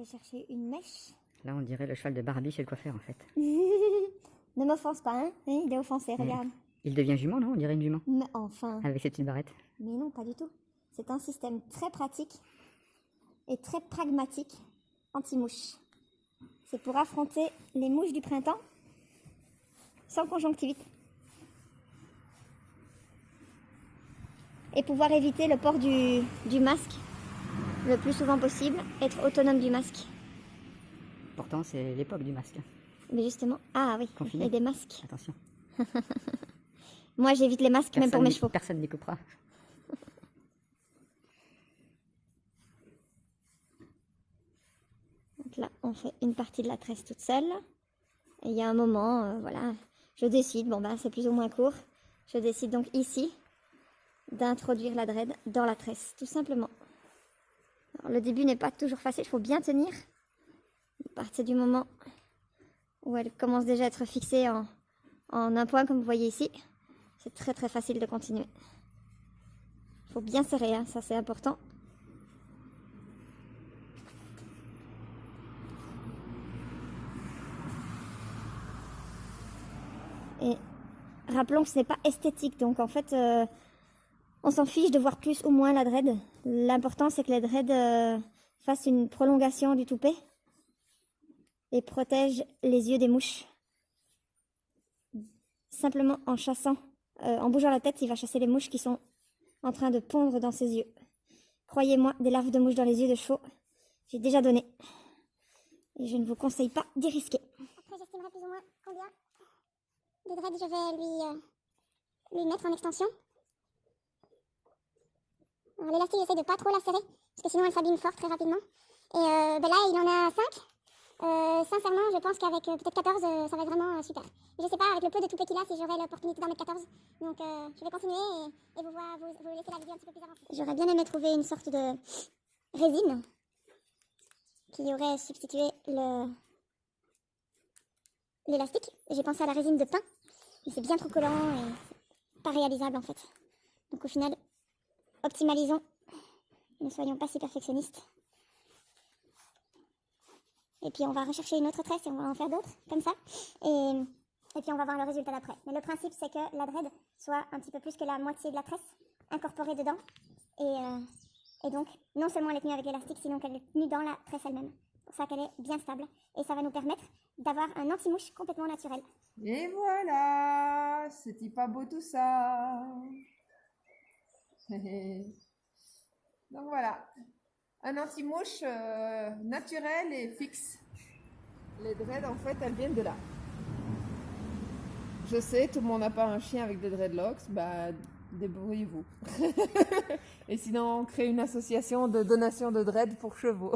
vais chercher une mèche. Là, on dirait le cheval de Barbie chez le coiffeur, en fait. Ne m'offense pas, hein. Il est offensé, regarde. Il devient jument, non? On dirait une jument. Mais enfin. Avec ses petites barrettes. Mais non, pas du tout. C'est un système très pratique et très pragmatique anti-mouche. C'est pour affronter les mouches du printemps sans conjonctivite. Et pouvoir éviter le port du masque le plus souvent possible, être autonome du masque. Pourtant, c'est l'époque du masque. Mais justement, ah oui, Confiné. et des masques. Attention. Moi, j'évite les masques même pour mes chevaux. Personne n'y coupera. Donc là, on fait une partie de la tresse toute seule. Et il y a un moment, voilà, je décide, bon ben c'est plus ou moins court, je décide donc ici d'introduire la dread dans la tresse, tout simplement. Alors, le début n'est pas toujours facile, il faut bien tenir. À partir du moment où elle commence déjà à être fixée en un point, comme vous voyez ici, c'est très très facile de continuer. Il faut bien serrer, hein, ça c'est important. Et rappelons que ce n'est pas esthétique, donc en fait, on s'en fiche de voir plus ou moins la dread. L'important, c'est que la dread fasse une prolongation du toupet et protège les yeux des mouches. Simplement en chassant, en bougeant la tête, il va chasser les mouches qui sont en train de pondre dans ses yeux. Croyez-moi, des larves de mouches dans les yeux de chevaux, j'ai déjà donné. Et je ne vous conseille pas d'y risquer. Après, j'estimerai plus ou moins combien de dread je vais lui mettre en extension. Alors, l'élastique, j'essaie de pas trop la serrer, parce que sinon elle s'abîme fort très rapidement. Et ben là, il en a 5. Sincèrement, je pense qu'avec peut-être 14, ça va être vraiment super. Je sais pas, avec le peu de toupet qu'il a, si j'aurai l'opportunité d'en mettre 14. Donc, je vais continuer et vous laisser la vidéo un petit peu plus avancée. J'aurais bien aimé trouver une sorte de résine qui aurait substitué l'élastique. J'ai pensé à la résine de pin, mais c'est bien trop collant et pas réalisable en fait. Donc au final, optimalisons, ne soyons pas si perfectionnistes. Et puis on va rechercher une autre tresse et on va en faire d'autres, comme ça. Et puis on va voir le résultat d'après. Mais le principe c'est que la dread soit un petit peu plus que la moitié de la tresse incorporée dedans. Et donc, non seulement elle est tenue avec l'élastique, sinon qu'elle est tenue dans la tresse elle-même. C'est pour ça qu'elle est bien stable. Et ça va nous permettre d'avoir un anti-mouche complètement naturel. Et voilà, c'était pas beau tout ça. Donc voilà, un anti-mouche naturel et fixe. Les dreads en fait elles viennent de là. Je sais, tout le monde n'a pas un chien avec des dreadlocks, bah débrouillez-vous. Et sinon on crée une association de donation de dread pour chevaux.